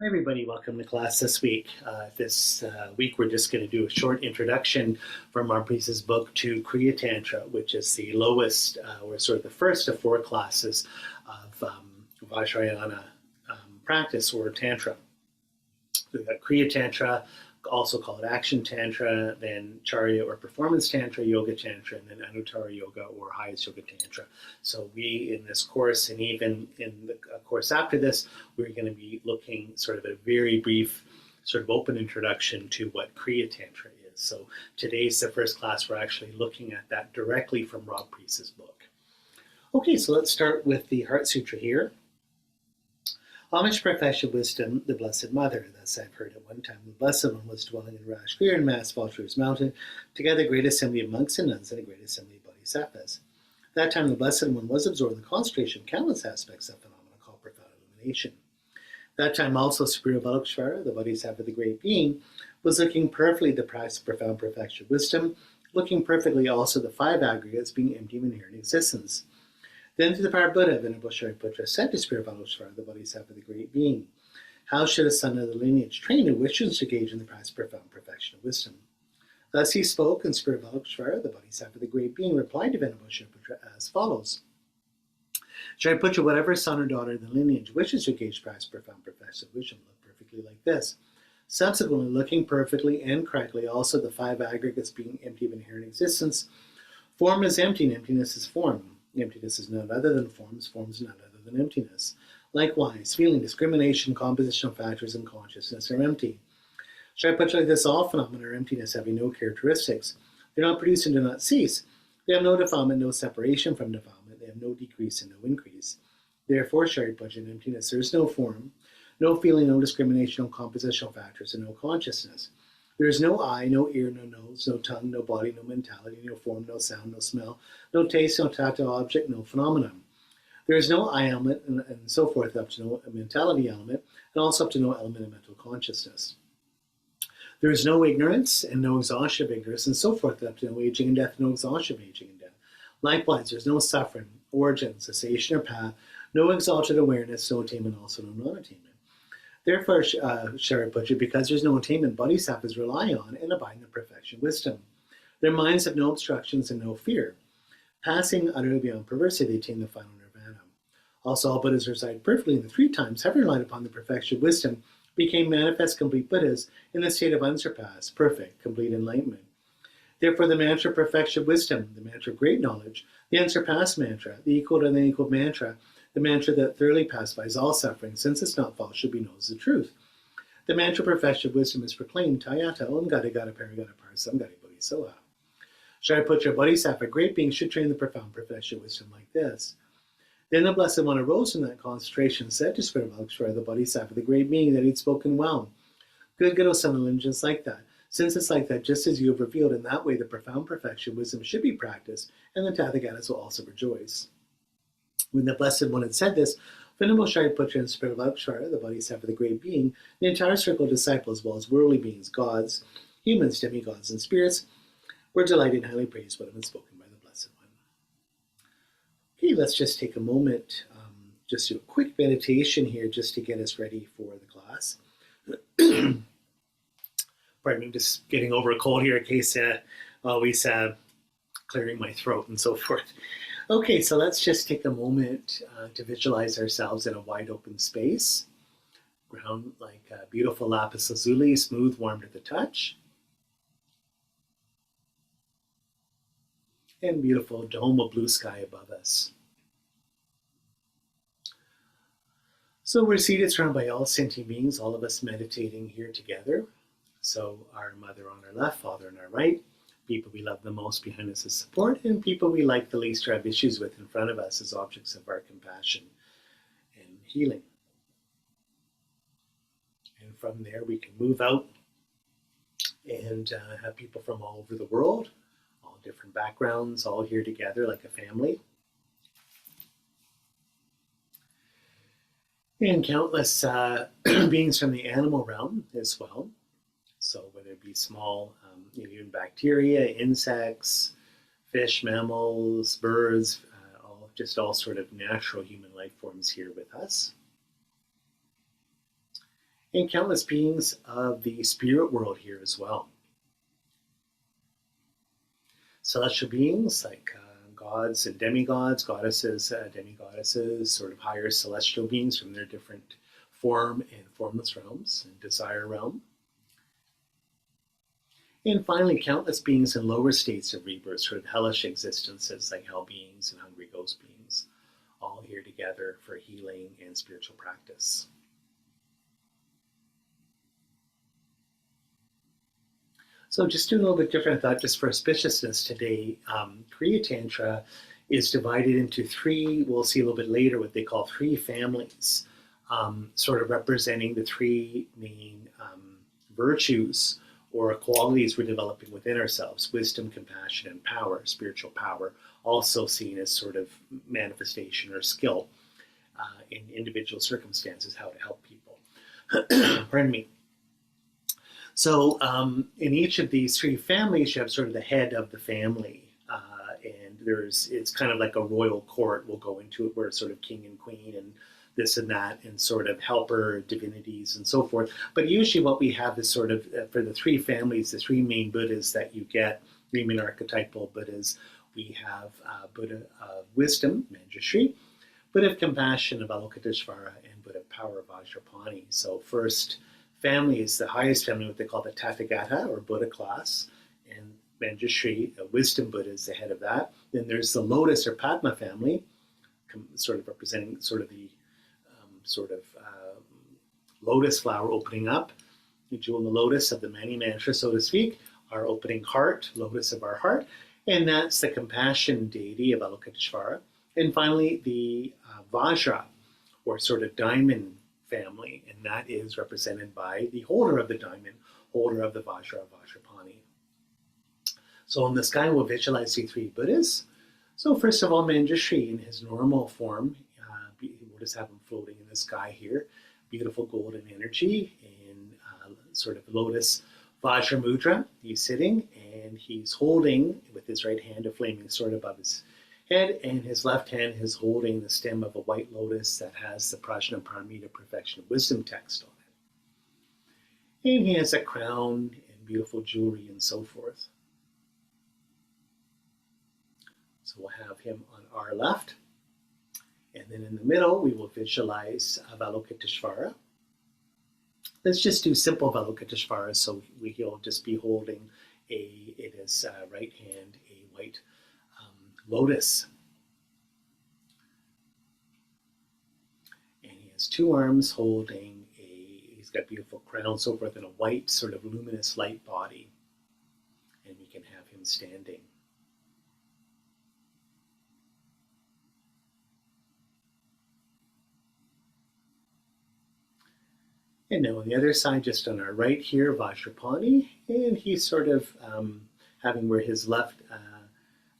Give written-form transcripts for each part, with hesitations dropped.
Hi everybody, welcome to class this week. This week we're just going to do a short introduction from Rob Preece's book to Kriya Tantra, which is the lowest, or sort of the first of four classes of Vajrayana practice or Tantra. So we've got Kriya Tantra, also called Action Tantra, then Charya or Performance Tantra, Yoga Tantra, and then Anuttara Yoga or Highest Yoga Tantra. So we, in this course, and even in the course after this, we're going to be looking sort of at a very brief, sort of open introduction to what Kriya Tantra is. So today's the first class we're actually looking at that directly from Rob Preece's book. Okay, so let's start with the Heart Sutra here. Homage, perfection, wisdom, the Blessed Mother. Thus I've heard at one time the Blessed One was dwelling in Rajgir and Mass Vulture's Mountain, together a great assembly of monks and nuns and a great assembly of bodhisattvas. At that time the Blessed One was absorbed in the concentration of countless aspects of phenomena called profound illumination. At that time also Superior Balokshvara, the bodhisattva, the great being, was looking perfectly at the price of profound perfection wisdom, looking perfectly also at the five aggregates being empty of inherent existence. Then through the power of Buddha, Venerable Shariputra said to Spirit Balokshvara, the bodhisattva, the great being, how should a son of the lineage train who wishes to gauge in the price of profound perfection of wisdom? Thus he spoke, and Spirit Balokshvara, the bodhisattva, the great being, replied to Venerable Shariputra as follows. Shariputra, whatever son or daughter of the lineage wishes to gauge the price of profound perfection of wisdom, look perfectly like this. Subsequently, looking perfectly and correctly, also the five aggregates being empty of inherent existence, form is empty and emptiness is form. Emptiness is none other than forms, forms none other than emptiness. Likewise, feeling, discrimination, compositional factors, and consciousness are empty. Shariputra, like this, all phenomena are emptiness, having no characteristics. They are not produced and do not cease. They have no defilement, no separation from defilement. They have no decrease and no increase. Therefore, Shariputra, in emptiness, there is no form, no feeling, no discrimination, no compositional factors, and no consciousness. There is no eye, no ear, no nose, no tongue, no body, no mentality, no form, no sound, no smell, no taste, no tactile object, no phenomenon. There is no eye element, and so forth, up to no mentality element, and also up to no element of mental consciousness. There is no ignorance and no exhaustion of ignorance, and so forth, up to no aging and death, no exhaustion of aging and death. Likewise, there is no suffering, origin, cessation, or path, no exalted awareness, no attainment, also no non-attainment. Therefore, Shariputra, because there is no attainment, bodhisattvas rely on and abide in the perfection wisdom. Their minds have no obstructions and no fear. Passing utterly beyond perversity, they attain the final nirvana. Also, all Buddhas reside perfectly in the three times, having relied upon the perfection wisdom, became manifest complete Buddhas in the state of unsurpassed, perfect, complete enlightenment. Therefore, the mantra of perfection wisdom, the mantra of great knowledge, the unsurpassed mantra, the equal and unequal mantra, the mantra that thoroughly pacifies all suffering, since it's not false, should be known as the truth. The mantra of perfection of wisdom is proclaimed, Tayata Om Gata Gata Paragata Parsam Gati Bodhisoha. Shariputra, bodhisattva, great beings, should train the profound perfection of wisdom like this. Then the Blessed One arose from that concentration and said to Spirit Balokshvara, the bodhisattva, the great being, that he'd spoken well. Good, O son of lineage, like that. Since it's like that, just as you have revealed, in that way the profound perfection of wisdom should be practiced, and the Tathagatas will also rejoice. When the Blessed One had said this, Venerable Shariputra and Spirit Balokshvara, the bodhisattva, the great being, the entire circle of disciples, as well as worldly beings, gods, humans, demigods, and spirits, were delighted and highly praised what had been spoken by the Blessed One. Okay, let's just take a moment, just do a quick meditation here, just to get us ready for the class. Pardon me, just getting over a cold here in case always clearing my throat and so forth. Okay, so let's just take a moment to visualize ourselves in a wide open space. Ground like a beautiful lapis lazuli, smooth, warm to the touch. And beautiful dome of blue sky above us. So we're seated surrounded by all sentient beings, all of us meditating here together. So our mother on our left, father on our right, people we love the most behind us as support, and people we like the least or have issues with in front of us as objects of our compassion and healing. And from there we can move out and have people from all over the world, all different backgrounds, all here together like a family. And countless beings from the animal realm as well. So whether it be small, even bacteria, insects, fish, mammals, birds, all sort of natural human life forms here with us. and countless beings of the spirit world here as well. Celestial beings like gods and demigods, goddesses, demigoddesses, sort of higher celestial beings from their different form and formless realms and desire realm. And finally, countless beings in lower states of rebirth, sort of hellish existences like hell beings and hungry ghost beings, all here together for healing and spiritual practice. So just doing a little bit different thought, just for auspiciousness today, Kriya Tantra is divided into three, we'll see a little bit later, what they call three families, sort of representing the three main virtues or qualities we're developing within ourselves: wisdom, compassion, and power, spiritual power, also seen as sort of manifestation or skill in individual circumstances, how to help people. Pardon me. So in each of these three families, you have sort of the head of the family, and it's kind of like a royal court. We'll go into it, where it's sort of king and queen and this and that, and sort of helper divinities and so forth. But usually what we have is sort of, for the three families, the three main Buddhas that you get, three main archetypal Buddhas, we have Buddha of wisdom, Manjushri, Buddha of compassion, Avalokiteshvara, and Buddha of power, Vajrapani. So first family is the highest family, what they call the Tathagata, or Buddha class, and Manjushri, a wisdom Buddha, is the head of that. Then there's the Lotus or Padma family, sort of representing sort of the lotus flower opening up, the jewel in the lotus of the Mani Mantra, so to speak, our opening heart, lotus of our heart, and that's the compassion deity of Avalokiteshvara. And finally, the Vajra, or sort of diamond family, and that is represented by the holder of the diamond, holder of the Vajra, Vajrapani. So in the sky, we'll visualize the three Buddhas. So first of all, Manjushri in his normal form, we'll just have him floating in the sky here, beautiful golden energy in sort of lotus Vajra Mudra. He's sitting and he's holding with his right hand a flaming sword above his head, and his left hand is holding the stem of a white lotus that has the Prajnaparamita, perfection of wisdom text on it. And he has a crown and beautiful jewelry and so forth. So we'll have him on our left. And then in the middle, we will visualize Avalokiteshvara. Let's just do simple Avalokiteshvara. So he'll just be holding in his right hand a white lotus. And he has two arms holding he's got a beautiful crown, so forth, and a white sort of luminous light body. And we can have him standing. And now on the other side, just on our right here, Vajrapani, and he's sort of having where his left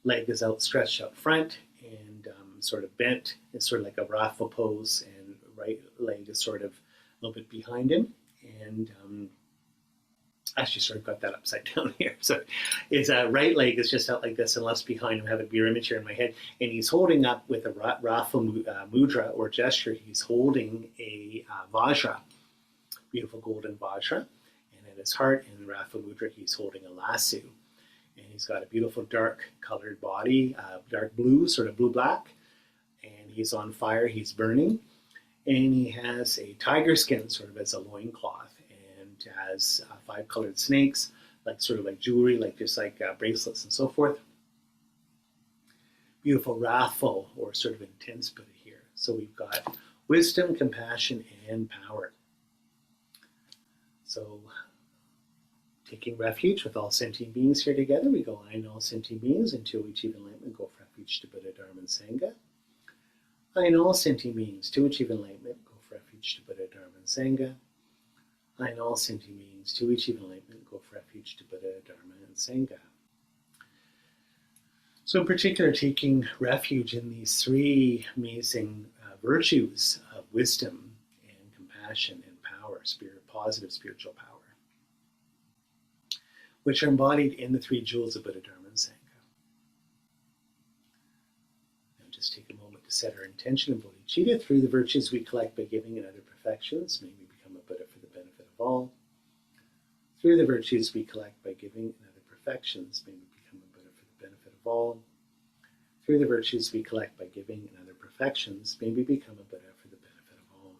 leg is outstretched out front and sort of bent. It's sort of like a rafa pose, and right leg is sort of a little bit behind him. And actually sort of got that upside down here. So his right leg is just out like this, and left's behind him. I have a beer image here in my head. And he's holding up with a rafa mudra or gesture. He's holding a Vajra, beautiful golden Vajra, and at his heart in Rafa Mudra, he's holding a lasso. And he's got a beautiful dark colored body, dark blue, sort of blue-black, and he's on fire, he's burning, and he has a tiger skin sort of as a loincloth, and has 5 colored snakes, sort of like jewelry, just like bracelets and so forth. Beautiful, wrathful, or sort of intense Buddha here. So we've got wisdom, compassion, and power. So, taking refuge with all sentient beings here together, we go, I and all sentient beings, until we achieve enlightenment, go for refuge to Buddha, Dharma, and Sangha. I and all sentient beings, to achieve enlightenment, go for refuge to Buddha, Dharma, and Sangha. I and all sentient beings, to achieve enlightenment, go for refuge to Buddha, Dharma, and Sangha. So in particular, taking refuge in these three amazing virtues of wisdom and compassion and power, positive spiritual power, which are embodied in the 3 jewels of Buddha, Dharma, and Sangha. Now just take a moment to set our intention of bodhicitta through the virtues we collect by giving and other perfections. May we become a Buddha for the benefit of all. Through the virtues we collect by giving and other perfections, may we become a Buddha for the benefit of all. Through the virtues we collect by giving and other perfections, may we become a Buddha for the benefit of all.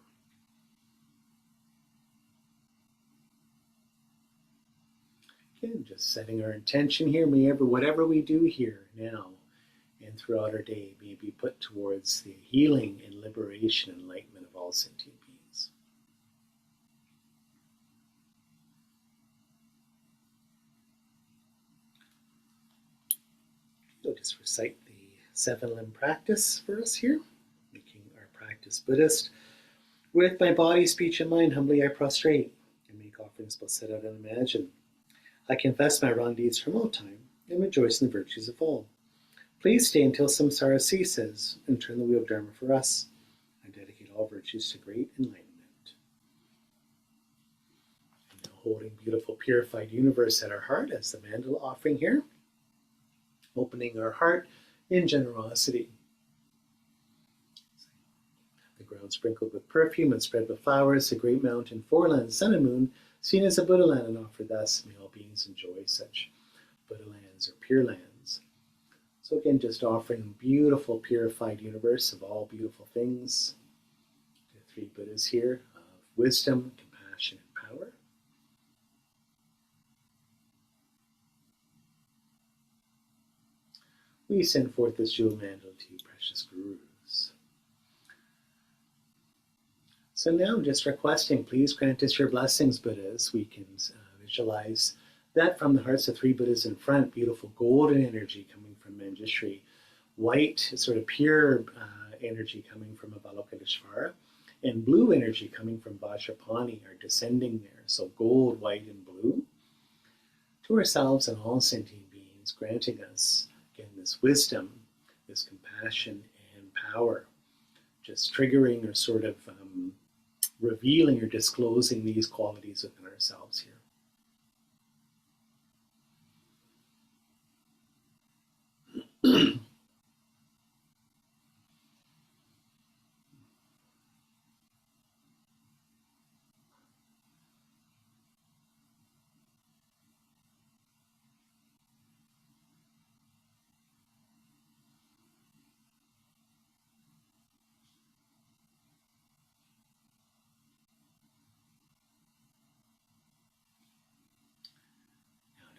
Again, just setting our intention here. May whatever we do here now and throughout our day may be put towards the healing and liberation and enlightenment of all sentient beings. We'll just recite the 7-limb practice for us here, making our practice Buddhist. With my body, speech, and mind, humbly I prostrate and make offerings both set out and imagine. I confess my wrong deeds from all time and rejoice in the virtues of all. Please stay until samsara ceases and turn the wheel of Dharma for us. I dedicate all virtues to great enlightenment. And now holding beautiful purified universe at our heart as the mandala offering here, opening our heart in generosity. The ground sprinkled with perfume and spread with flowers, the great mountain, 4 lands, sun and moon, seen as a Buddha land and offered thus, may all beings enjoy such Buddha lands or pure lands. So again, just offering beautiful purified universe of all beautiful things. The 3 Buddhas here of wisdom, compassion, and power. We send forth this jewel mandala to you, precious gurus. So now I'm just requesting, please grant us your blessings, Buddhas. We can visualize that from the hearts of 3 Buddhas in front, beautiful golden energy coming from Manjushri, white, sort of pure energy coming from Avalokiteshvara, and blue energy coming from Vajrapani are descending there. So gold, white, and blue to ourselves and all sentient beings, granting us, again, this wisdom, this compassion, and power, just triggering or sort of revealing or disclosing these qualities within ourselves here.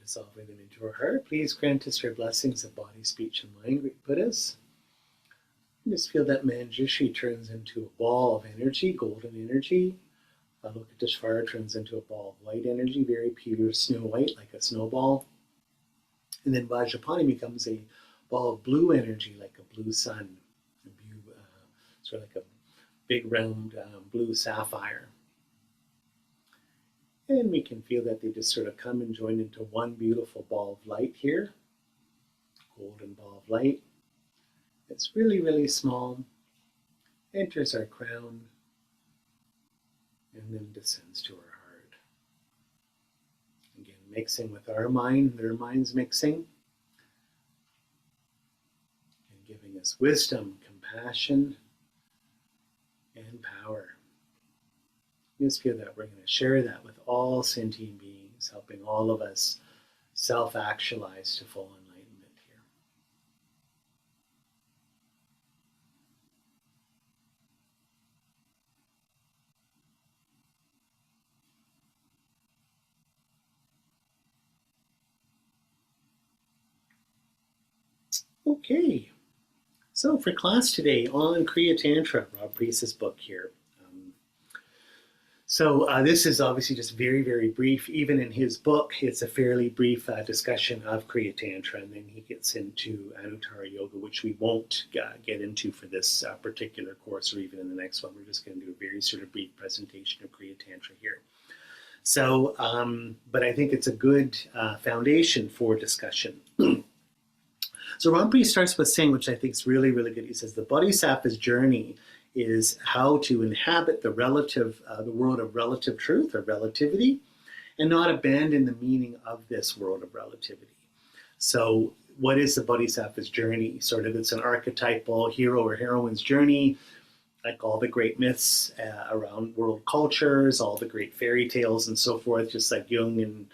Dissolving them into our heart. Please grant us your blessings of body, speech, and mind, great Buddhas. And just feel that Manjushri turns into a ball of energy, golden energy. Avalokiteshvara turns into a ball of white energy, very pure snow white, like a snowball. And then Vajrapani becomes a ball of blue energy, like a blue sun, sort of like a big round blue sapphire. And we can feel that they just sort of come and join into one beautiful ball of light here, golden ball of light. It's really, really small, enters our crown, and then descends to our heart. Again, mixing with our mind, their minds mixing, and giving us wisdom, compassion, and power. Just feel that we're going to share that with all sentient beings, helping all of us self-actualize to full enlightenment here. Okay, so for class today on Kriya Tantra, Rob Preece's book here. So this is obviously just very, very brief. Even in his book, it's a fairly brief discussion of Kriya Tantra, and then he gets into Anuttara Yoga, which we won't get into for this particular course or even in the next one. We're just going to do a very sort of brief presentation of Kriya Tantra here. So, but I think it's a good foundation for discussion. So Rob Preece starts with saying, which I think is really, really good. He says, the Bodhisattva's journey is how to inhabit the world of relative truth or relativity, and not abandon the meaning of this world of relativity. So what is the Bodhisattva's journey? Sort of, it's an archetypal hero or heroine's journey like all the great myths around world cultures, all the great fairy tales and so forth, just like Jung and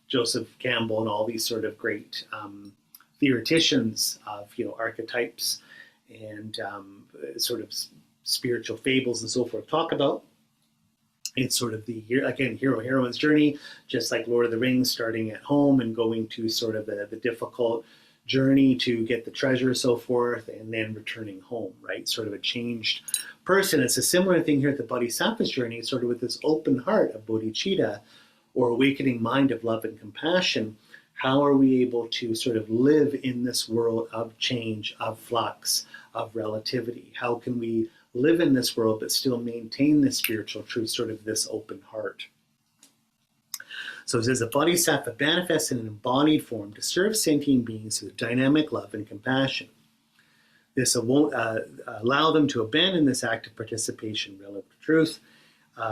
Joseph Campbell and all these sort of great theoreticians of archetypes and sort of spiritual fables and so forth talk about. It's sort of the hero-heroine's journey, just like Lord of the Rings, starting at home and going to sort of the difficult journey to get the treasure, so forth, and then returning home, right? Sort of a changed person. It's a similar thing here at the Bodhisattva's journey, sort of with this open heart of bodhicitta, or awakening mind of love and compassion. How are we able to sort of live in this world of change, of flux, of relativity? How can we live in this world but still maintain this spiritual truth, sort of this open heart? So it says, the Bodhisattva manifests in an embodied form to serve sentient beings with dynamic love and compassion. This won't allow them to abandon this active participation in relative truth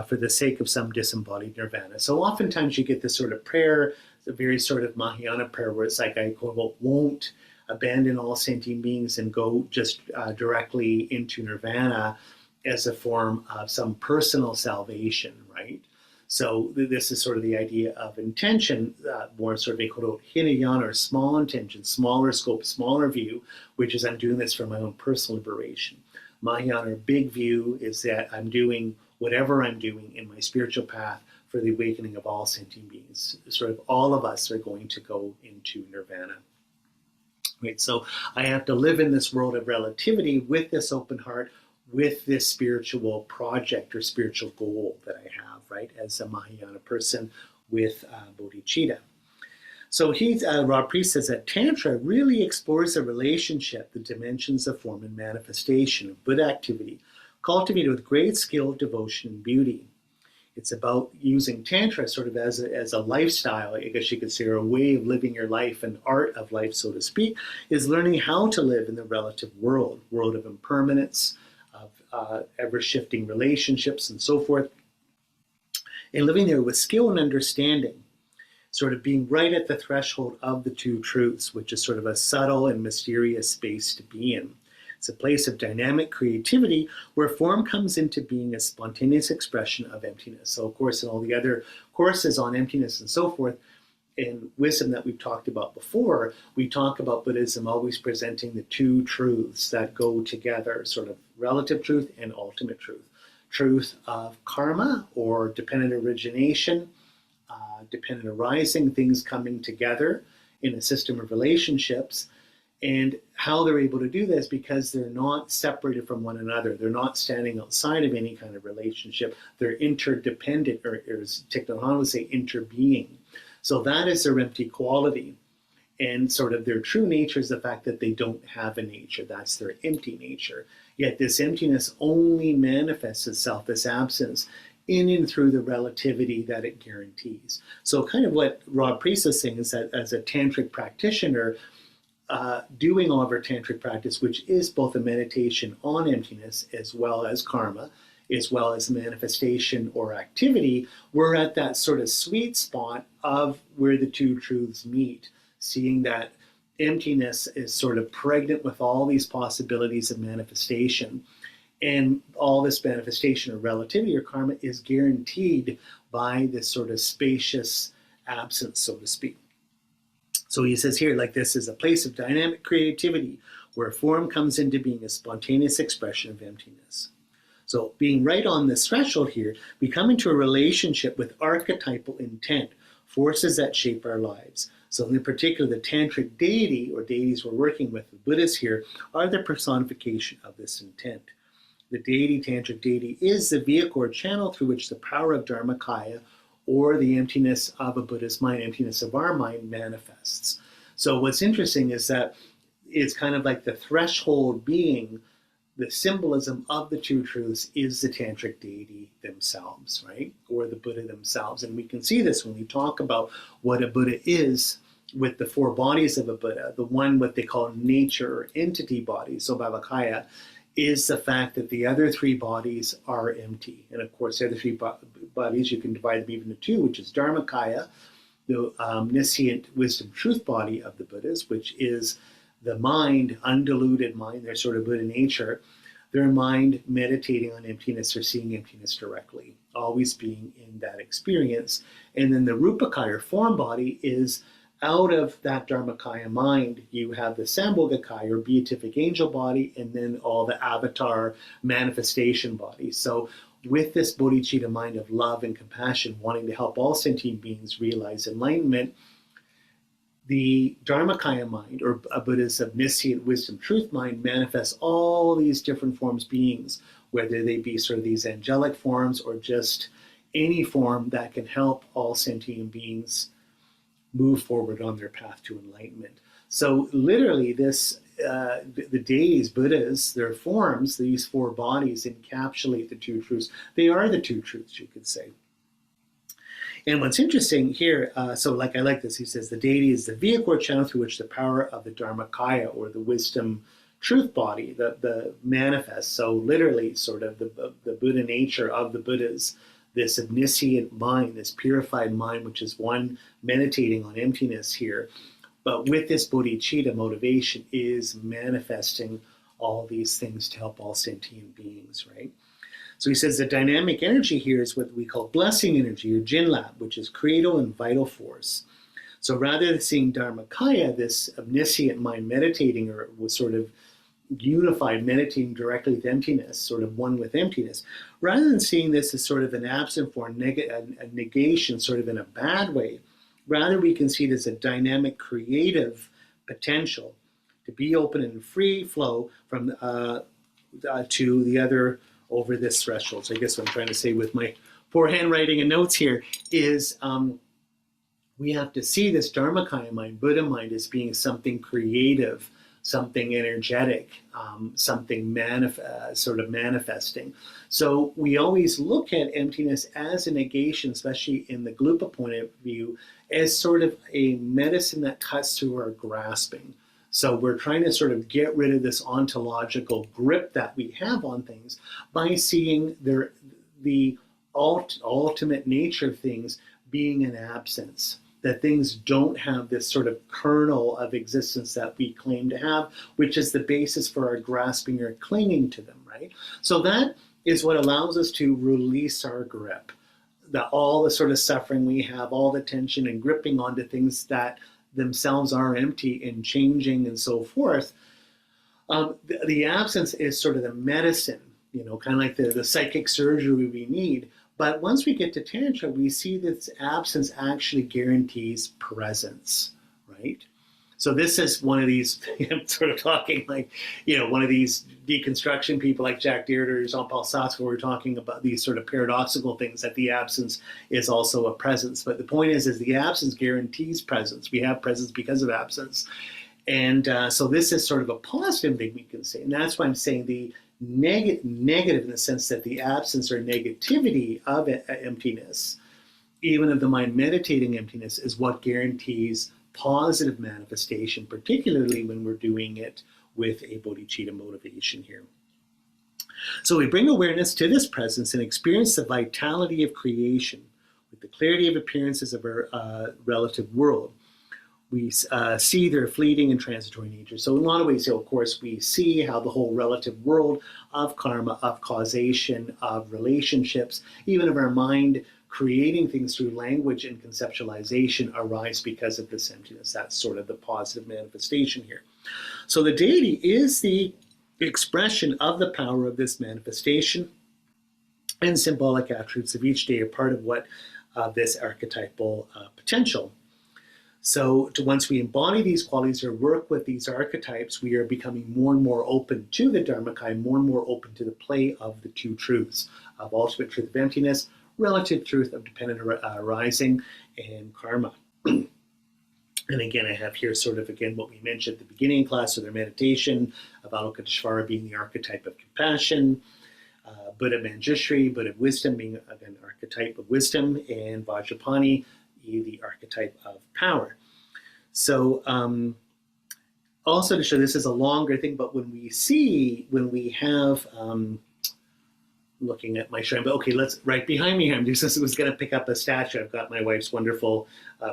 for the sake of some disembodied nirvana. So oftentimes you get this sort of prayer, the very sort of Mahayana prayer, where it's like, I quote, won't abandon all sentient beings and go just directly into nirvana as a form of some personal salvation, right? So this is sort of the idea of intention, more sort of a quote, Hinayana, or small intention, smaller scope, smaller view, which is I'm doing this for my own personal liberation. Mahayana, or big view, is that I'm doing whatever I'm doing in my spiritual path for the awakening of all sentient beings. Sort of all of us are going to go into nirvana. Right, so I have to live in this world of relativity with this open heart, with this spiritual project or spiritual goal that I have, right, as a Mahayana person with bodhicitta. So Rob Preece says that Tantra really explores the relationship, the dimensions of form and manifestation of Buddha activity, cultivated with great skill, devotion, and beauty. It's about using Tantra sort of as a lifestyle, I guess you could say, or a way of living your life, an art of life, so to speak, is learning how to live in the relative world of impermanence, of ever-shifting relationships and so forth, and living there with skill and understanding, sort of being right at the threshold of the two truths, which is sort of a subtle and mysterious space to be in. It's a place of dynamic creativity where form comes into being as spontaneous expression of emptiness. So, of course, in all the other courses on emptiness and so forth, in wisdom that we've talked about before, we talk about Buddhism always presenting the two truths that go together, sort of relative truth and ultimate truth. Truth of karma, or dependent origination, dependent arising, things coming together in a system of relationships, and how they're able to do this because they're not separated from one another. They're not standing outside of any kind of relationship. They're interdependent, or as Thich Nhat Hanh would say, interbeing. So that is their empty quality. And sort of their true nature is the fact that they don't have a nature. That's their empty nature. Yet this emptiness only manifests itself, this absence, in and through the relativity that it guarantees. So kind of what Rob Preece is saying is that as a tantric practitioner, doing all of our tantric practice, which is both a meditation on emptiness as well as karma, as well as manifestation or activity, we're at that sort of sweet spot of where the two truths meet, seeing that emptiness is sort of pregnant with all these possibilities of manifestation, and all this manifestation or relativity or karma is guaranteed by this sort of spacious absence, so to speak. So he says here, like, this is a place of dynamic creativity where form comes into being a spontaneous expression of emptiness. So being right on this threshold here, we come into a relationship with archetypal intent, forces that shape our lives. So in particular, the tantric deity, or deities we're working with, the Buddhists here, are the personification of this intent. The deity, tantric deity, is the vehicle or channel through which the power of Dharmakaya, or the emptiness of a Buddhist mind, emptiness of our mind, manifests. So what's interesting is that it's kind of like the threshold being, the symbolism of the two truths is the tantric deity themselves, right? Or the Buddha themselves. And we can see this when we talk about what a Buddha is with the four bodies of a Buddha. The one, what they call nature or entity bodies, so Bhavakaya, is the fact that the other three bodies are empty. And of course, the other three bodies, you can divide them even into two, which is Dharmakaya, the omniscient wisdom truth body of the Buddhas, which is the mind, undiluted mind, their sort of Buddha nature, their mind meditating on emptiness or seeing emptiness directly, always being in that experience. And then the Rupakaya or form body is out of that Dharmakaya mind. You have the Sambhogakaya or beatific angel body, and then all the avatar manifestation bodies. So with this bodhicitta mind of love and compassion, wanting to help all sentient beings realize enlightenment, the Dharmakaya mind, or a Buddha's omniscient wisdom truth mind, manifests all these different forms beings, whether they be sort of these angelic forms or just any form that can help all sentient beings move forward on their path to enlightenment. So literally this, the deities, Buddhas, their forms, these four bodies encapsulate the two truths. They are the two truths, you could say. And what's interesting here, so like I like this, he says the deity is the vehicle or channel through which the power of the Dharmakaya or the wisdom truth body, the manifests. So literally sort of the Buddha nature of the Buddhas, this omniscient mind, this purified mind, which is one meditating on emptiness here, but with this bodhicitta motivation is manifesting all these things to help all sentient beings, right? So he says the dynamic energy here is what we call blessing energy or Jinlab, which is credo and vital force. So rather than seeing Dharmakaya, this omniscient mind meditating or was sort of unified, meditating directly with emptiness, sort of one with emptiness, rather than seeing this as sort of an absent form, a negation, sort of in a bad way, rather we can see it as a dynamic, creative potential to be open and free flow from to the other over this threshold. So I guess what I'm trying to say with my poor handwriting and notes here is we have to see this Dharmakaya mind, Buddha mind, as being something creative, something energetic, something sort of manifesting. So we always look at emptiness as a negation, especially in the Gelugpa point of view, as sort of a medicine that cuts through our grasping. So we're trying to sort of get rid of this ontological grip that we have on things by seeing the ultimate nature of things being an absence, that things don't have this sort of kernel of existence that we claim to have, which is the basis for our grasping or clinging to them, right? So that is what allows us to release our grip, all the sort of suffering we have, all the tension and gripping onto things that themselves are empty and changing and so forth. The absence is sort of the medicine, kind of like the psychic surgery we need. But once we get to Tantra, we see that absence actually guarantees presence, right? So this is one of these, I'm sort of talking like, one of these deconstruction people like Jack Deere or Jean-Paul Sartre, we're talking about these sort of paradoxical things, that the absence is also a presence. But the point is the absence guarantees presence. We have presence because of absence. And so this is sort of a positive thing we can say. And that's why I'm saying the negative in the sense that the absence or negativity of emptiness, even of the mind meditating emptiness, is what guarantees positive manifestation, particularly when we're doing it with a bodhicitta motivation here. So we bring awareness to this presence and experience the vitality of creation with the clarity of appearances of our relative world. We see their fleeting and transitory nature. So in a lot of ways, of course, we see how the whole relative world of karma, of causation, of relationships, even of our mind creating things through language and conceptualization arise because of this emptiness. That's sort of the positive manifestation here. So the deity is the expression of the power of this manifestation, and symbolic attributes of each day are part of what this archetypal potential. So once we embody these qualities or work with these archetypes, we are becoming more and more open to the Dharmakaya, more and more open to the play of the two truths, of ultimate truth of emptiness, relative truth of dependent arising, and karma. And again, I have here sort of, again, what we mentioned at the beginning of class, so their meditation, Avalokiteshvara being the archetype of compassion, Buddha Manjushri, Buddha wisdom being, again, archetype of wisdom, and Vajrapani, the archetype of power. So also to show this is a longer thing, but when we have looking at my shrine, but okay, let's right behind me here. I'm just was going to pick up a statue. I've got my wife's wonderful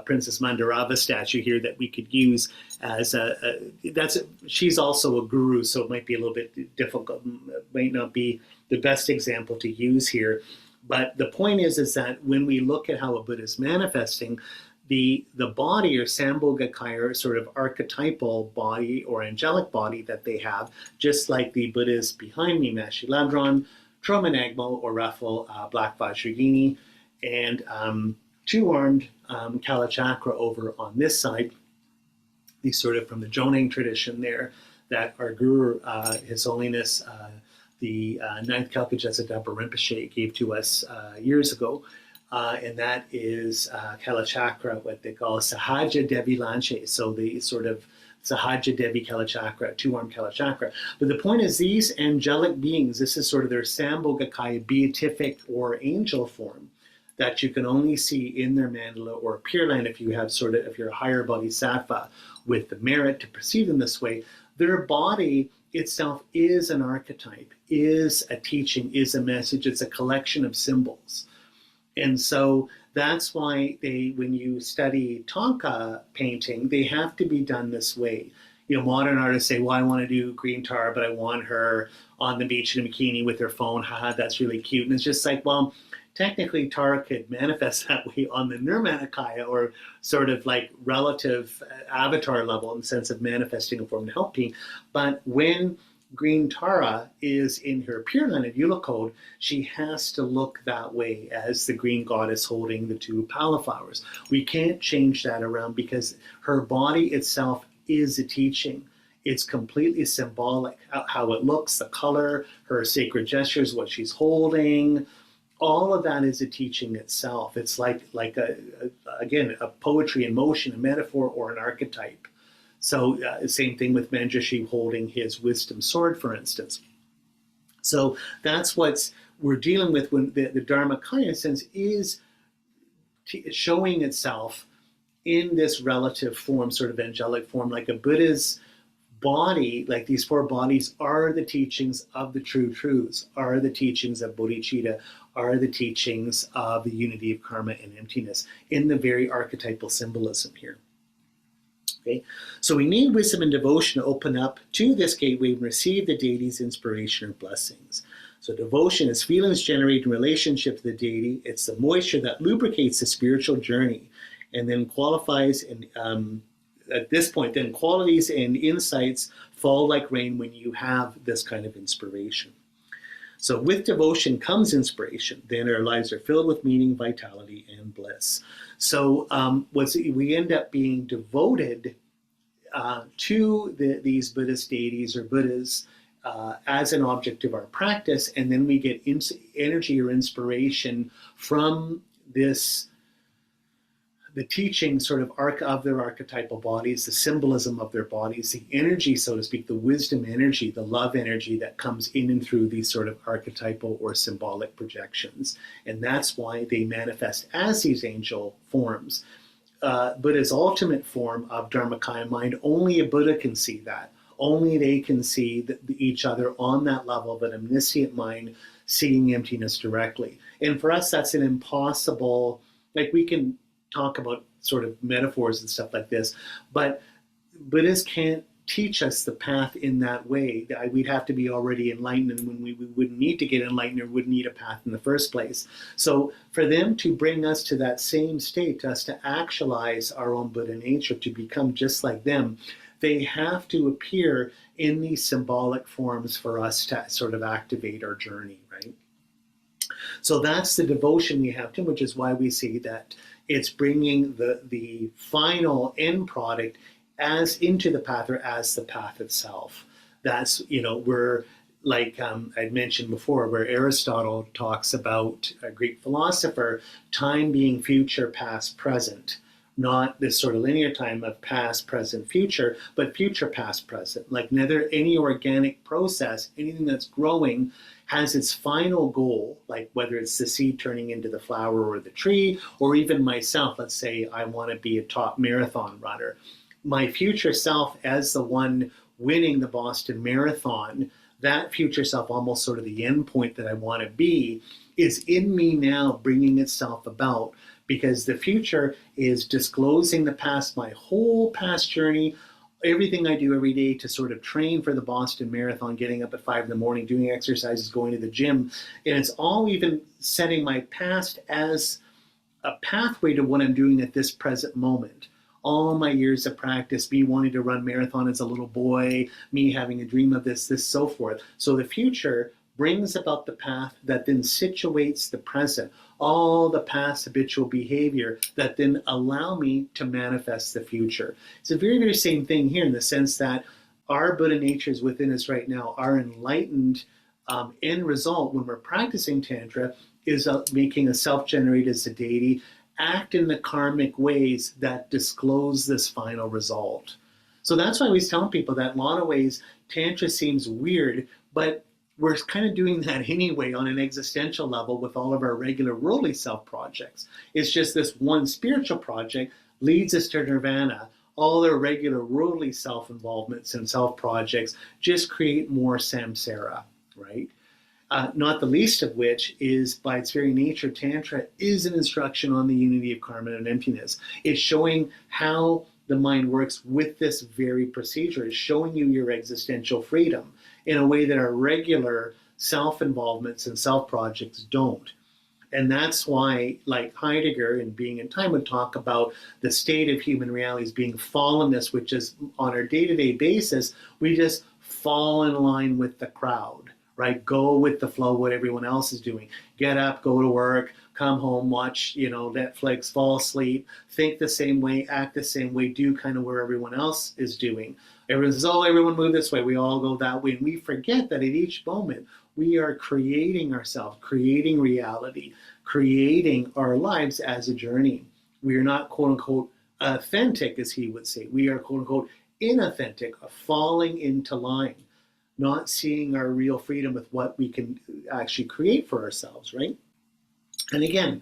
Princess Mandarava statue here that we could use as she's also a guru, so it might be a little bit difficult, might not be the best example to use here. But the point is that when we look at how a Buddha is manifesting, the body or Sambhogakaya, or sort of archetypal body or angelic body that they have, just like the Buddhas behind me, Mashiladron, Tromanagmo or Raffle, Black Vajrayini, and two-armed Kalachakra over on this side. These sort of from the Jonang tradition there that our Guru, His Holiness, the Ninth Kalkajasa Rinpoche gave to us years ago. And that is Kalachakra, what they call Sahaja Devi Lanche. So the sort of Sahaja Devi Kalachakra, two-armed Kalachakra. But the point is these angelic beings, this is sort of their Sambhogakaya beatific or angel form that you can only see in their mandala or Pure Land if you have sort of, if you're a higher bodhisattva with the merit to perceive them this way. Their body itself is an archetype, is a teaching, is a message, it's a collection of symbols. And so that's why when you study Thangka painting, they have to be done this way. You know, modern artists say, well, I want to do green tar, but I want her on the beach in a bikini with her phone. Haha, that's really cute. And it's just like, well, technically Tara could manifest that way on the Nirmanakaya, or sort of like relative avatar level in the sense of manifesting a form to help me. But when Green Tara is in her Pure Land of Eula code, she has to look that way as the green goddess holding the two pala flowers. We can't change that around because her body itself is a teaching. It's completely symbolic, how it looks, the color, her sacred gestures, what she's holding. All of that is a teaching itself. It's like again, a poetry in motion, a metaphor or an archetype. So same thing with Manjushri holding his wisdom sword, for instance. So that's what we're dealing with when the Dharmakaya sense is showing itself in this relative form, sort of angelic form, like a Buddha's body, like these four bodies are the teachings of the true truths, are the teachings of bodhicitta, are the teachings of the unity of karma and emptiness in the very archetypal symbolism here. Okay, so we need wisdom and devotion to open up to this gateway and receive the deity's inspiration or blessings. So devotion is feelings generated in relationship to the deity. It's the moisture that lubricates the spiritual journey and then qualifies and at this point, then qualities and insights fall like rain when you have this kind of inspiration. So with devotion comes inspiration. Then our lives are filled with meaning, vitality, and bliss. So we end up being devoted to these Buddhist deities or Buddhas as an object of our practice, and then we get energy or inspiration from this, the teaching sort of their archetypal bodies, the symbolism of their bodies, the energy, so to speak, the wisdom energy, the love energy that comes in and through these sort of archetypal or symbolic projections. And that's why they manifest as these angel forms. Buddha's ultimate form of Dharmakaya mind, only a Buddha can see that. Only they can see each other on that level of an omniscient mind, seeing emptiness directly. And for us, that's an impossible, like we can talk about sort of metaphors and stuff like this, but Buddhists can't teach us the path in that way. We'd have to be already enlightened, and when we wouldn't need to get enlightened or wouldn't need a path in the first place. So for them to bring us to that same state, to us to actualize our own Buddha nature, to become just like them, they have to appear in these symbolic forms for us to sort of activate our journey, right? So that's the devotion we have to them, which is why we see that it's bringing the final end product as into the path, or as the path itself. That's, we're like I'd mentioned before, where Aristotle talks about, a Greek philosopher, time being future, past, present. Not this sort of linear time of past, present, future, but future, past, present. Like neither any organic process, anything that's growing, has its final goal, like whether it's the seed turning into the flower or the tree, or even myself, let's say I want to be a top marathon runner. My future self as the one winning the Boston Marathon, that future self, almost sort of the end point that I want to be, is in me now, bringing itself about, because the future is disclosing the past, my whole past journey, everything I do every day to sort of train for the Boston Marathon, getting up at 5 in the morning, doing exercises, going to the gym. And it's all even setting my past as a pathway to what I'm doing at this present moment. All my years of practice, me wanting to run marathon as a little boy, me having a dream of this, so forth. So the future brings about the path that then situates the present, all the past habitual behavior that then allow me to manifest the future. It's a very, very same thing here, in the sense that our Buddha natures within us right now, our enlightened end result when we're practicing Tantra is making a self-generated as a deity act in the karmic ways that disclose this final result. So that's why I always tell people that in a lot of ways, Tantra seems weird, but we're kind of doing that anyway on an existential level with all of our regular worldly self projects. It's just this one spiritual project leads us to nirvana. All their regular worldly self involvements and self projects just create more samsara, right? Not the least of which is, by its very nature, Tantra is an instruction on the unity of karma and emptiness. It's showing how the mind works with this very procedure. It's showing you your existential freedom in a way that our regular self-involvements and self-projects don't. And that's why, like Heidegger in Being and Time would talk about the state of human reality as being fallenness, which is on our day-to-day basis, we just fall in line with the crowd, right? Go with the flow, what everyone else is doing. Get up, go to work, come home, watch, Netflix, fall asleep, think the same way, act the same way, do kind of where everyone else is doing. Everyone says, oh, everyone move this way. We all go that way. And we forget that at each moment, we are creating ourselves, creating reality, creating our lives as a journey. We are not, quote unquote, authentic, as he would say. We are, quote unquote, inauthentic, falling into line, not seeing our real freedom with what we can actually create for ourselves, right? And again,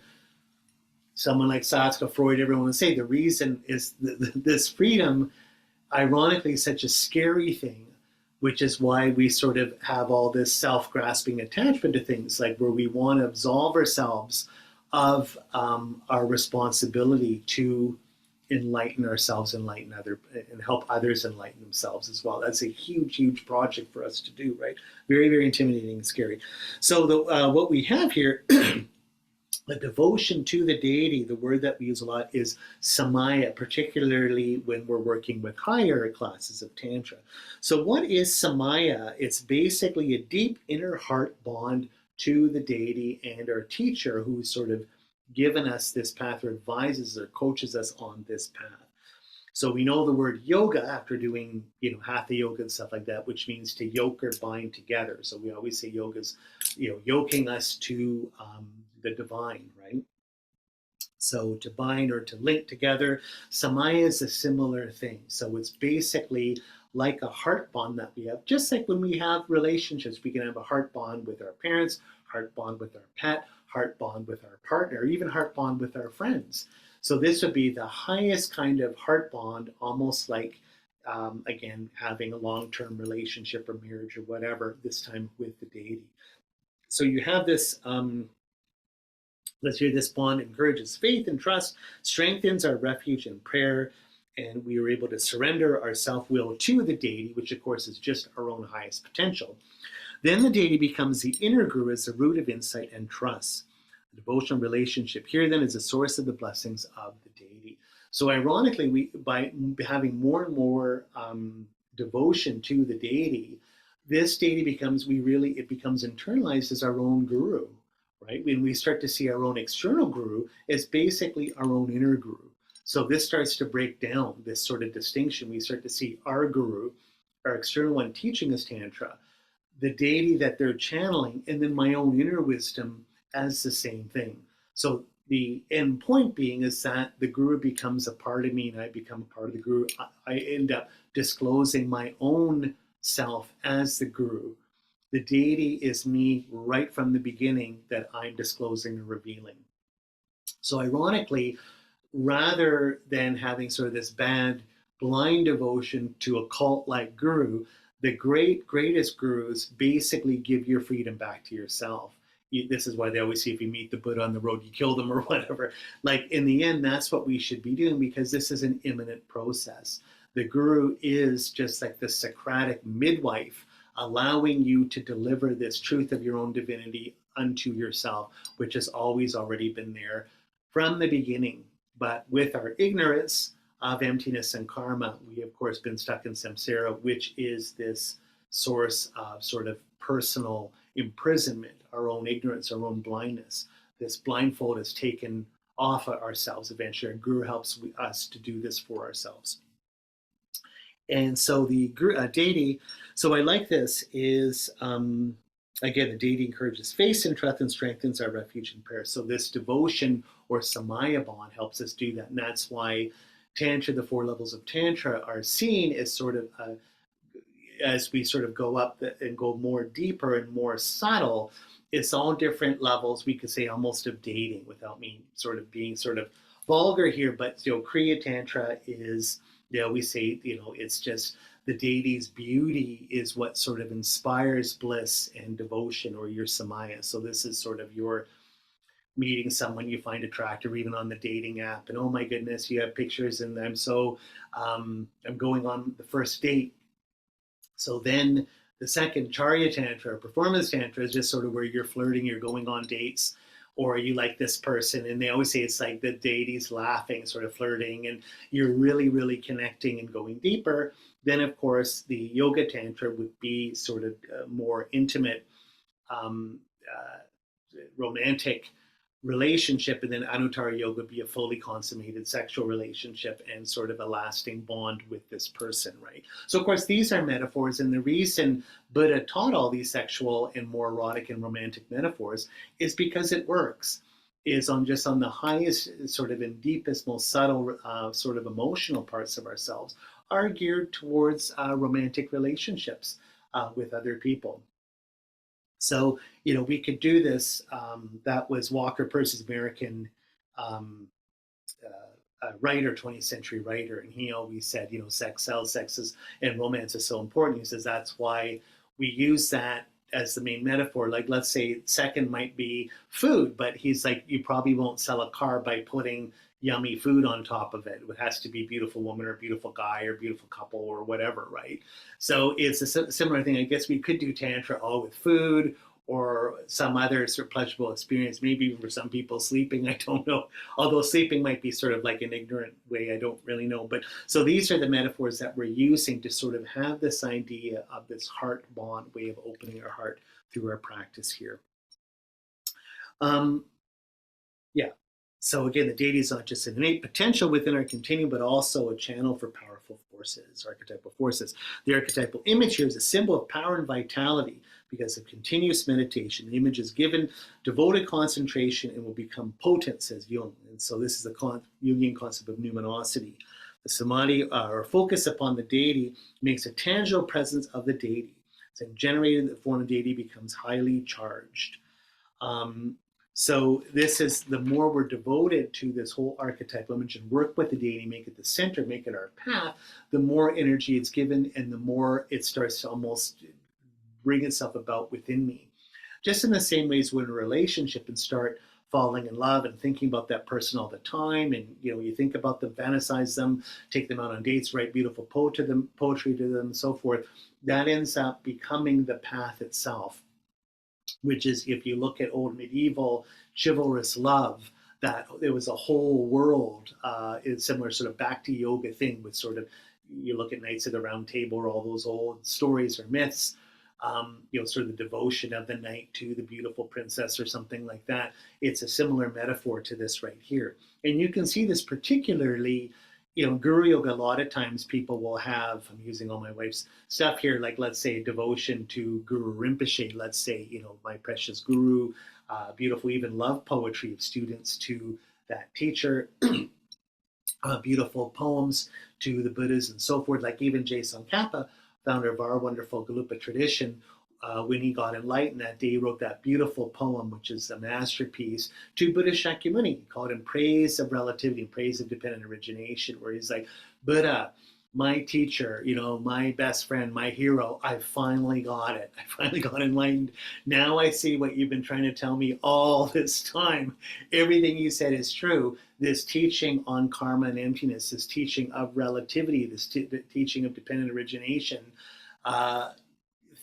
someone like Saska, Freud, everyone would say the reason is this freedom, ironically, is such a scary thing, which is why we sort of have all this self-grasping attachment to things, like where we want to absolve ourselves of our responsibility to enlighten ourselves, enlighten others, and help others enlighten themselves as well. That's a huge, huge project for us to do, right? Very, very intimidating and scary. So what we have here, the devotion to the deity, the word that we use a lot is samaya, particularly when we're working with higher classes of Tantra. So what is samaya? It's basically a deep inner heart bond to the deity and our teacher, who's sort of given us this path, or advises or coaches us on this path. So we know the word yoga after doing, hatha yoga and stuff like that, which means to yoke or bind together. So we always say yoga's, yoking us to the divine, right? So to bind or to link together, samaya is a similar thing. So it's basically like a heart bond that we have, just like when we have relationships. We can have a heart bond with our parents, heart bond with our pet, heart bond with our partner, even heart bond with our friends. So this would be the highest kind of heart bond, almost like, again, having a long-term relationship or marriage or whatever, this time with the deity. So you have this, let's hear, this bond encourages faith and trust, strengthens our refuge in prayer, and we are able to surrender our self-will to the deity, which of course is just our own highest potential. Then the deity becomes the inner guru as the root of insight and trust. The devotional relationship here then is the source of the blessings of the deity. So ironically, by having more and more devotion to the deity, this deity becomes, it becomes internalized as our own guru, right? When we start to see our own external guru as basically our own inner guru. So this starts to break down this sort of distinction. We start to see our guru, our external one, teaching us Tantra, the deity that they're channeling, and then my own inner wisdom as the same thing. So the end point being is that the guru becomes a part of me and I become a part of the guru. I end up disclosing my own self as the guru. The deity is me right from the beginning that I'm disclosing and revealing. So ironically, rather than having sort of this bad blind devotion to a cult-like guru, the greatest gurus basically give your freedom back to yourself. This is why they always say if you meet the Buddha on the road, you kill them or whatever. Like in the end, that's what we should be doing, because this is an imminent process. The guru is just like the Socratic midwife, allowing you to deliver this truth of your own divinity unto yourself, which has always already been there from the beginning. But with our ignorance of emptiness and karma, we of course been stuck in samsara, which is this source of sort of personal imprisonment, our own ignorance, our own blindness. This blindfold is taken off of ourselves eventually. Our guru helps us to do this for ourselves. And so the deity, so I like this, is again, the deity encourages faith in truth and strengthens our refuge in prayer. So this devotion or samaya bond helps us do that. And that's why Tantra, the 4 levels of Tantra, are seen as sort of, as we sort of go up and go more deeper and more subtle, it's all different levels, we could say almost of dating, without me sort of being sort of vulgar here. But, Kriya Tantra is, we say, it's just the deity's beauty is what sort of inspires bliss and devotion, or your samaya. So this is sort of your meeting someone you find attractive, even on the dating app, and oh my goodness, you have pictures, and I'm going on the first date. So then the second, Charya Tantra, or Performance Tantra, is just sort of where you're flirting, you're going on dates, or you like this person, and they always say it's like the deity's laughing, sort of flirting, and you're really, really connecting and going deeper. Then, of course, the Yoga Tantra would be sort of more intimate, romantic relationship, and then Anuttara Yoga would be a fully consummated sexual relationship and sort of a lasting bond with this person, right? So, of course, these are metaphors, and the reason Buddha taught all these sexual and more erotic and romantic metaphors is because it works. Is on the highest, sort of, and deepest, most subtle, sort of emotional parts of ourselves are geared towards romantic relationships with other people. So, we could do this. That was Walker Percy's American writer, 20th century writer, and he always said, sex sells, and romance is so important. He says that's why we use that as the main metaphor. Like, let's say second might be food, but he's like, you probably won't sell a car by putting yummy food on top of it. It has to be beautiful woman or beautiful guy or beautiful couple or whatever, right? So it's a similar thing. I guess we could do Tantra all with food or some other sort of pleasurable experience, maybe even for some people sleeping, I don't know. Although sleeping might be sort of like an ignorant way, I don't really know. But so these are the metaphors that we're using to sort of have this idea of this heart bond way of opening our heart through our practice here. Yeah. So again, the deity is not just an innate potential within our continuum, but also a channel for powerful forces, archetypal forces. The archetypal image here is a symbol of power and vitality because of continuous meditation. The image is given devoted concentration and will become potent, says Jung. And so this is the Jungian concept of numinosity. The samadhi, or focus upon the deity, makes a tangible presence of the deity. So generated, the form of deity becomes highly charged. So this is, the more we're devoted to this whole archetypal image and work with the deity, make it the center, make it our path, the more energy it's given and the more it starts to almost bring itself about within me. Just in the same ways we're in a relationship and start falling in love and thinking about that person all the time, and you think about them, fantasize them, take them out on dates, write beautiful poetry to them, and so forth, that ends up becoming the path itself. Which is, if you look at old medieval chivalrous love, that there was a whole world, it's similar sort of back to yoga thing with sort of, you look at Knights of the Round Table or all those old stories or myths, sort of the devotion of the knight to the beautiful princess or something like that. It's a similar metaphor to this right here. And you can see this particularly, Guru Yoga, a lot of times people will have, I'm using all my wife's stuff here, like let's say devotion to Guru Rinpoche, let's say, my precious guru, beautiful even love poetry of students to that teacher, beautiful poems to the Buddhas and so forth, like even Jason Kappa, founder of our wonderful Galupa tradition, when he got enlightened that day, he wrote that beautiful poem, which is a masterpiece, to Buddha Shakyamuni. He called him Praise of Relativity and Praise of Dependent Origination, where he's like, Buddha, my teacher, my best friend, my hero, I finally got it. I finally got enlightened. Now I see what you've been trying to tell me all this time. Everything you said is true. This teaching on karma and emptiness, this teaching of relativity, this teaching of dependent origination. Uh,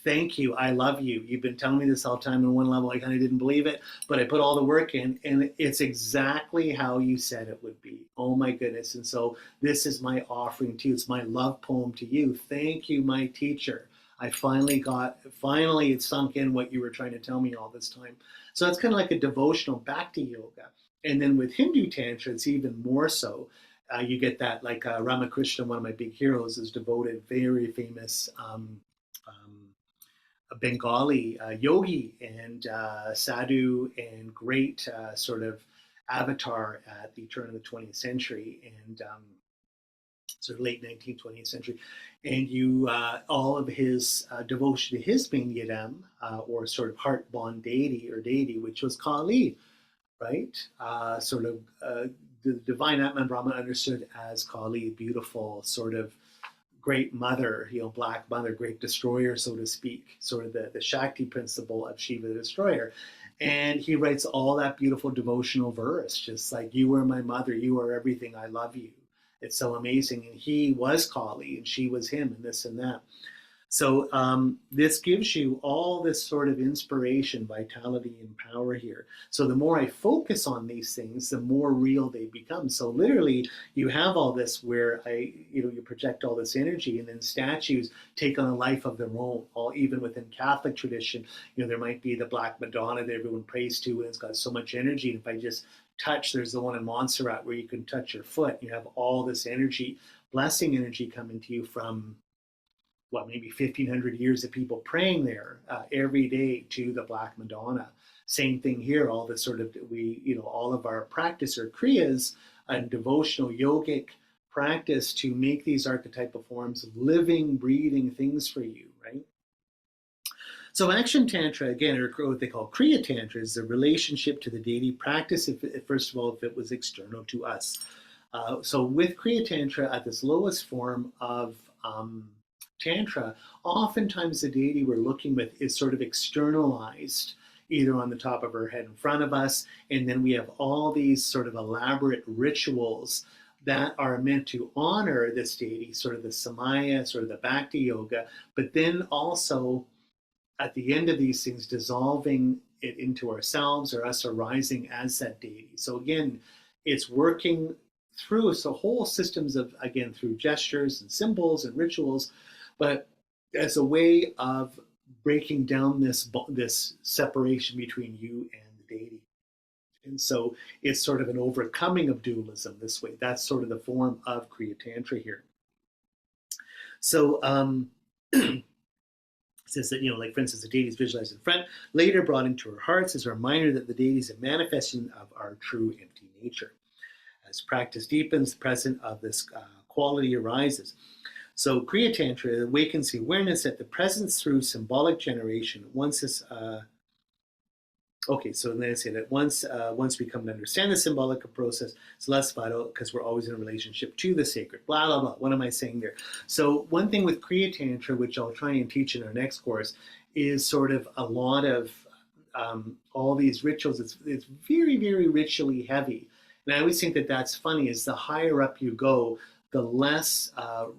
Thank you. I love you. You've been telling me this all the time. On one level, I kind of didn't believe it, but I put all the work in, and it's exactly how you said it would be. Oh my goodness. And so this is my offering to you. It's my love poem to you. Thank you, my teacher. I finally it sunk in what you were trying to tell me all this time. So it's kind of like a devotional bhakti yoga. And then with Hindu Tantra, it's even more so. You get that, like Ramakrishna, one of my big heroes, is devoted, very famous um, a Bengali yogi and sadhu and great sort of avatar at the turn of the 20th century and sort of late 19th, 20th century. And all of his devotion to his main yidam, or sort of heart bond deity or deity, which was Kali, right? The divine Atman Brahman understood as Kali, beautiful, sort of great mother, black mother, great destroyer, so to speak, sort of the Shakti principle of Shiva the destroyer. And he writes all that beautiful devotional verse, just like, you are my mother, you are everything, I love you. It's so amazing. And he was Kali and she was him and this and that. So this gives you all this sort of inspiration, vitality, and power here. So the more I focus on these things, the more real they become. So literally, you have all this where you project all this energy, and then statues take on a life of their own. Even within Catholic tradition, there might be the Black Madonna that everyone prays to, and it's got so much energy. And if I just touch, there's the one in Montserrat where you can touch your foot. You have all this energy, blessing energy coming to you from maybe 1,500 years of people praying there every day to the Black Madonna. Same thing here. All this sort of all of our practice or kriyas and devotional yogic practice to make these archetypal forms living, breathing things for you, right? So action tantra, again, or what they call Kriya Tantra, is the relationship to the deity practice, first of all, if it was external to us. So with Kriya Tantra, at this lowest form of Tantra, oftentimes the deity we're looking with is sort of externalized, either on the top of her head in front of us, and then we have all these sort of elaborate rituals that are meant to honor this deity, sort of the Samaya, sort of the Bhakti Yoga, but then also at the end of these things, dissolving it into ourselves or us arising as that deity. So again, it's working through whole systems of, again, through gestures and symbols and rituals, but as a way of breaking down this separation between you and the deity. And so it's sort of an overcoming of dualism this way. That's sort of the form of Kriya Tantra here. So it says that, like, for instance, the deity is visualized in front, later brought into our hearts as a reminder that the deity is a manifestation of our true empty nature. As practice deepens, the presence of this quality arises. So Kriya Tantra awakens the awareness that the presence through symbolic generation, once this, so then I say that once we come to understand the symbolic process, it's less vital because we're always in a relationship to the sacred, blah, blah, blah. What am I saying there? So one thing with Kriya Tantra, which I'll try and teach in our next course, is sort of a lot of all these rituals. It's very, very ritually heavy. And I always think that that's funny, is the higher up you go, the less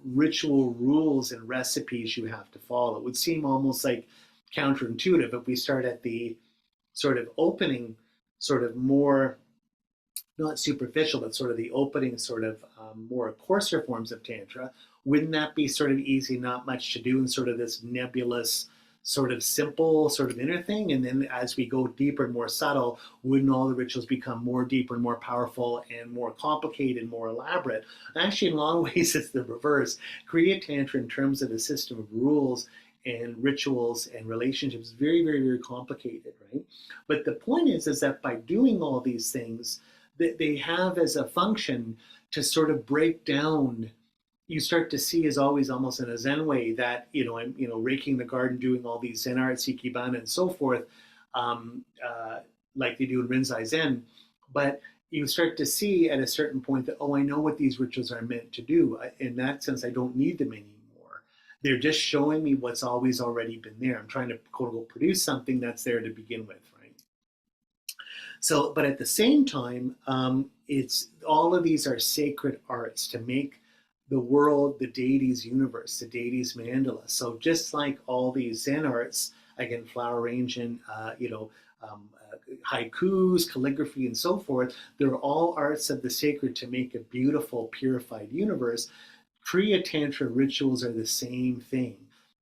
ritual rules and recipes you have to follow. It would seem almost like counterintuitive if we start at the sort of opening, sort of more, not superficial, but sort of the opening, sort of more coarser forms of Tantra. Wouldn't that be sort of easy, not much to do, in sort of this nebulous, sort of simple, sort of inner thing? And then as we go deeper and more subtle, wouldn't all the rituals become more deeper and more powerful and more complicated and more elaborate? Actually, in a lot of ways, it's the reverse. Kriya Tantra, in terms of the system of rules and rituals and relationships, very, very, very complicated, right? But the point is that by doing all these things, they have as a function to sort of break down. You start to see, as always, almost in a Zen way, that I'm raking the garden, doing all these Zen art, Sikibana, and so forth, like they do in Rinzai Zen. But you start to see at a certain point that, oh, I know what these rituals are meant to do. In that sense, I don't need them anymore. They're just showing me what's always already been there. I'm trying to quote unquote produce something that's there to begin with, right? So, but at the same time, it's all of these are sacred arts to make the world the deity's universe, the deity's mandala. So just like all these Zen arts, again, flower arranging, haikus, calligraphy, and so forth, they're all arts of the sacred to make a beautiful, purified universe. Kriya Tantra rituals are the same thing.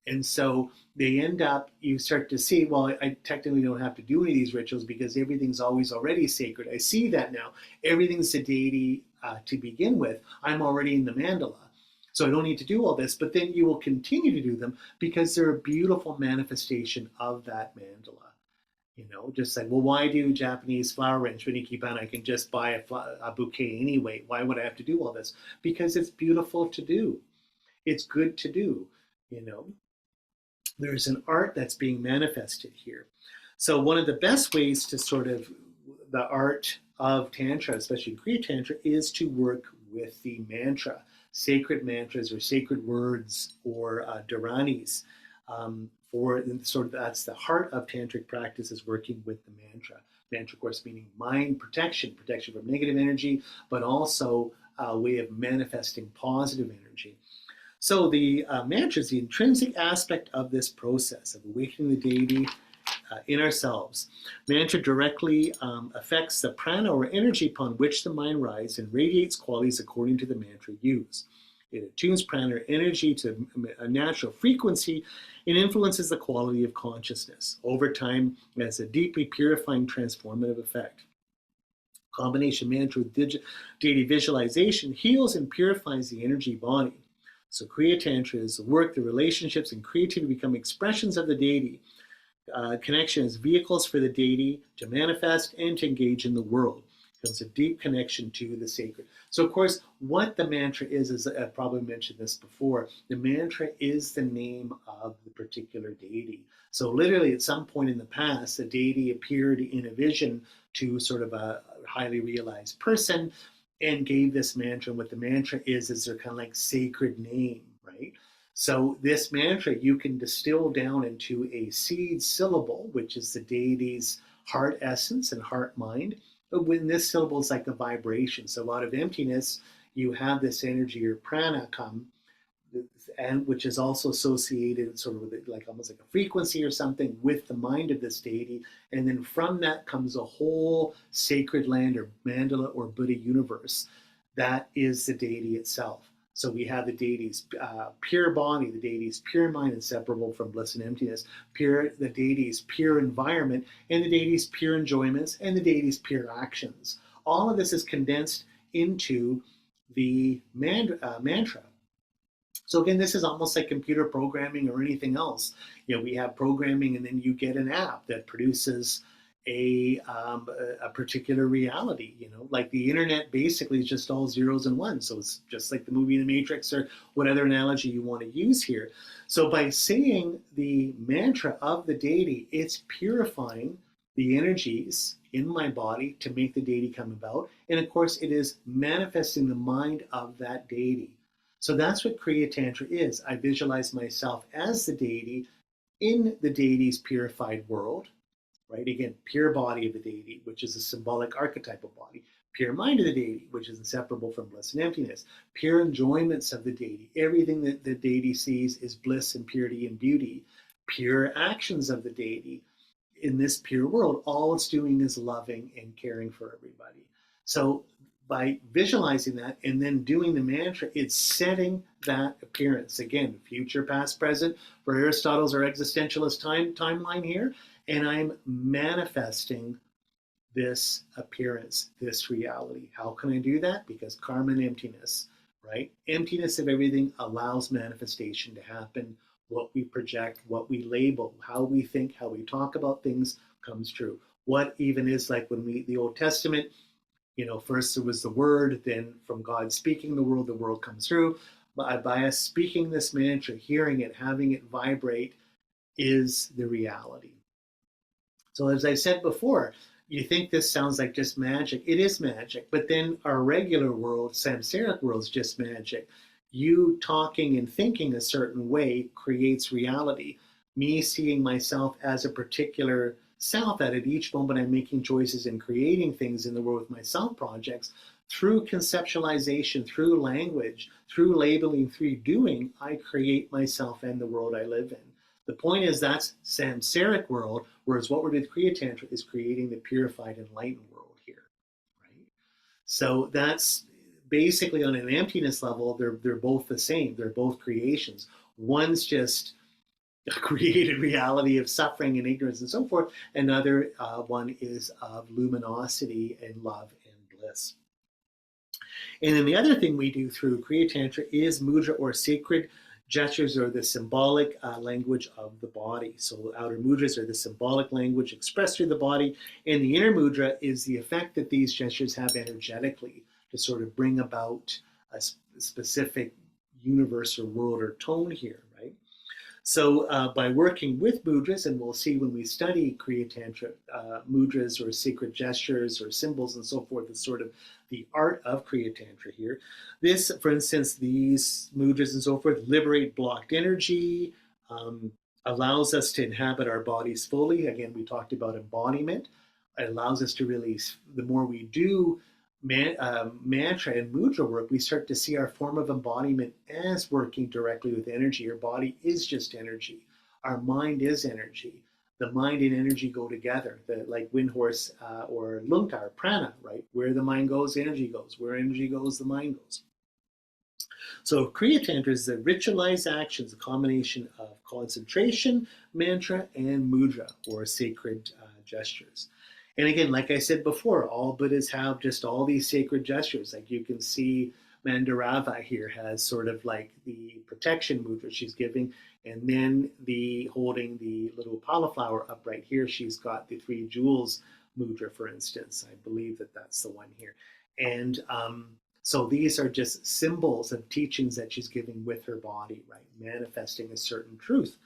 And so they end up, you start to see, well, I technically don't have to do any of these rituals because everything's always already sacred. I see that now. Everything's a deity to begin with. I'm already in the mandala. So I don't need to do all this, but then you will continue to do them because they're a beautiful manifestation of that mandala. Just like, well, why do Japanese flower arrangement ikebana? I can just buy a bouquet anyway. Why would I have to do all this? Because it's beautiful to do. It's good to do, you know. There's an art that's being manifested here. So one of the best ways to sort of the art of Tantra, especially Kriya Tantra, is to work with the mantra, sacred mantras or sacred words or dharanis. For sort of that's the heart of tantric practice is working with the mantra. Mantra, of course, meaning mind protection, protection from negative energy, but also a way of manifesting positive energy. So the mantra is the intrinsic aspect of this process of awakening the deity in ourselves. Mantra directly affects the prana or energy upon which the mind rides and radiates qualities according to the mantra used. It attunes prana or energy to a natural frequency and influences the quality of consciousness. Over time, it has a deeply purifying, transformative effect. Combination mantra with deity visualization heals and purifies the energy body. So Kriya Tantra is the work, the relationships, and creativity become expressions of the deity. Connection as vehicles for the deity to manifest and to engage in the world. It's a deep connection to the sacred. So, of course, what the mantra is I probably mentioned this before, the mantra is the name of the particular deity. So literally at some point in the past, the deity appeared in a vision to sort of a highly realized person and gave this mantra. And what the mantra is their kind of like sacred name, right? So this mantra you can distill down into a seed syllable, which is the deity's heart essence and heart mind. But when this syllable is like a vibration, so out of emptiness, you have this energy or prana come, and which is also associated sort of with like almost like a frequency or something with the mind of this deity. And then from that comes a whole sacred land or mandala or Buddha universe. That is the deity itself. So we have the deity's pure body, the deity's pure mind, inseparable from bliss and emptiness, the deity's pure environment, and the deity's pure enjoyments, and the deity's pure actions. All of this is condensed into the mantra. So again, this is almost like computer programming or anything else. We have programming, and then you get an app that produces a particular reality. Like the internet basically is just all zeros and ones. So it's just like the movie The Matrix or what other analogy you want to use here. So by saying the mantra of the deity, it's purifying the energies in my body to make the deity come about. And of course, it is manifesting the mind of that deity. So that's what Kriya Tantra is. I visualize myself as the deity in the deity's purified world. Right? Again, pure body of the deity, which is a symbolic archetypal body. Pure mind of the deity, which is inseparable from bliss and emptiness. Pure enjoyments of the deity. Everything that the deity sees is bliss and purity and beauty. Pure actions of the deity in this pure world. All it's doing is loving and caring for everybody. So by visualizing that and then doing the mantra, it's setting that appearance. Again, future, past, present, for Aristotle's or existentialist timeline here. And I'm manifesting this appearance, this reality. How can I do that? Because karma and emptiness, right? Emptiness of everything allows manifestation to happen. What we project, what we label, how we think, how we talk about things comes true. What even is like when the Old Testament, first there was the word, then from God speaking the world comes through. But by us speaking this mantra, hearing it, having it vibrate is the reality. So as I said before, you think this sounds like just magic. It is magic, but then our regular world, samsaric world, is just magic. You talking and thinking a certain way creates reality. Me seeing myself as a particular self, that at each moment I'm making choices and creating things in the world with my self projects, through conceptualization, through language, through labeling, through doing, I create myself and the world I live in. The point is that's samsaric world, whereas what we're doing with Kriya Tantra is creating the purified, enlightened world here, right? So that's basically on an emptiness level, they're both the same. They're both creations. One's just a created reality of suffering and ignorance and so forth. Another one is of luminosity and love and bliss. And then the other thing we do through Kriya Tantra is mudra, or sacred gestures, or the symbolic language of the body. So outer mudras are the symbolic language expressed through the body, and the inner mudra is the effect that these gestures have energetically to sort of bring about a specific universe or world or tone here, right? So by working with mudras, and we'll see when we study Kriya Tantra, mudras or sacred gestures or symbols and so forth is sort of the art of Kriya Tantra here. This, for instance, these mudras and so forth liberate blocked energy, allows us to inhabit our bodies fully. Again, we talked about embodiment. It allows us to release. The more we do mantra and mudra work, we start to see our form of embodiment as working directly with energy. Our body is just energy. Our mind is energy. The mind and energy go together, like wind horse or lungtar, prana, right? Where the mind goes, energy goes. Where energy goes, the mind goes. So Kriya Tantra is the ritualized actions, a combination of concentration, mantra, and mudra, or sacred gestures. And again, like I said before, all Buddhas have just all these sacred gestures. Like you can see Mandarava here has sort of like the protection mudra she's giving, and then the holding the little pala flower up right here, she's got the 3 jewels mudra, for instance. I believe that that's the one here. And so these are just symbols of teachings that she's giving with her body, right? Manifesting a certain truth.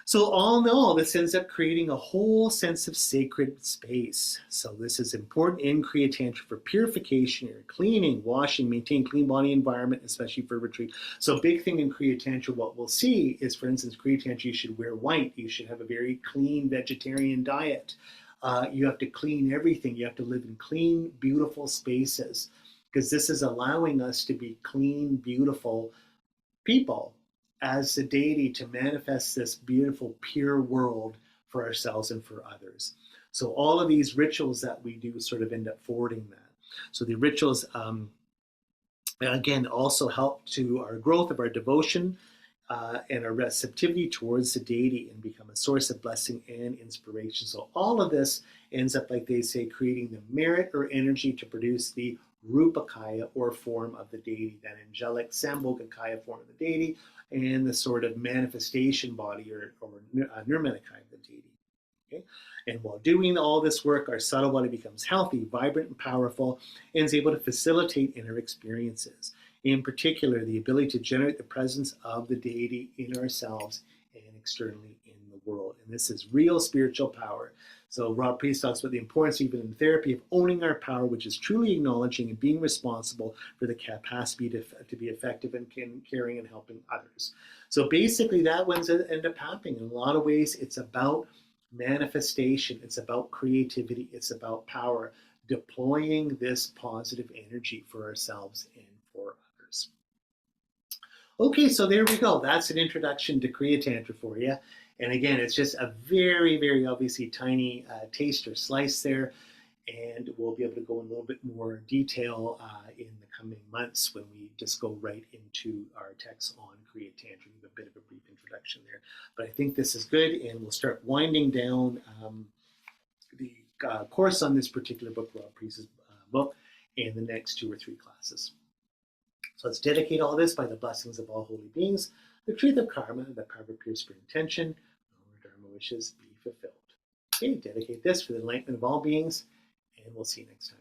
So all in all, this ends up creating a whole sense of sacred space. So this is important in Kriya Tantra for purification, or cleaning, washing, maintain clean body environment, especially for retreat. So big thing in Kriya Tantra, what we'll see is, for instance, Kriya Tantra, you should wear white. You should have a very clean vegetarian diet. You have to clean everything. You have to live in clean, beautiful spaces, because this is allowing us to be clean, beautiful people as the deity, to manifest this beautiful, pure world for ourselves and for others. So all of these rituals that we do sort of end up forwarding that. So the rituals, again, also help to our growth of our devotion and our receptivity towards the deity, and become a source of blessing and inspiration. So all of this ends up, like they say, creating the merit or energy to produce the Rupakaya, or form of the deity, that angelic Sambhogakaya form of the deity, and the sort of manifestation body, or Nirmanakaya of the deity. Okay? And while doing all this work, our subtle body becomes healthy, vibrant, and powerful, and is able to facilitate inner experiences. In particular, the ability to generate the presence of the deity in ourselves and externally in the world. And this is real spiritual power. So Rob Preece talks about the importance, even in therapy, of owning our power, which is truly acknowledging and being responsible for the capacity to be effective in caring and helping others. So basically that one's end up happening. In a lot of ways, it's about manifestation. It's about creativity. It's about power, deploying this positive energy for ourselves and for others. Okay, so there we go. That's an introduction to Kriya Tantra for you. And again, it's just a very, very obviously tiny taste or slice there. And we'll be able to go in a little bit more detail in the coming months, when we just go right into our text on Kriya Tantra. A bit of a brief introduction there. But I think this is good, and we'll start winding down the course on this particular book, Rob Preece's book, in the next 2 or 3 classes. So let's dedicate all this by the blessings of all holy beings, the truth of karma, the power of pure spirit intention, our Dharma wishes be fulfilled. Okay, dedicate this for the enlightenment of all beings, and we'll see you next time.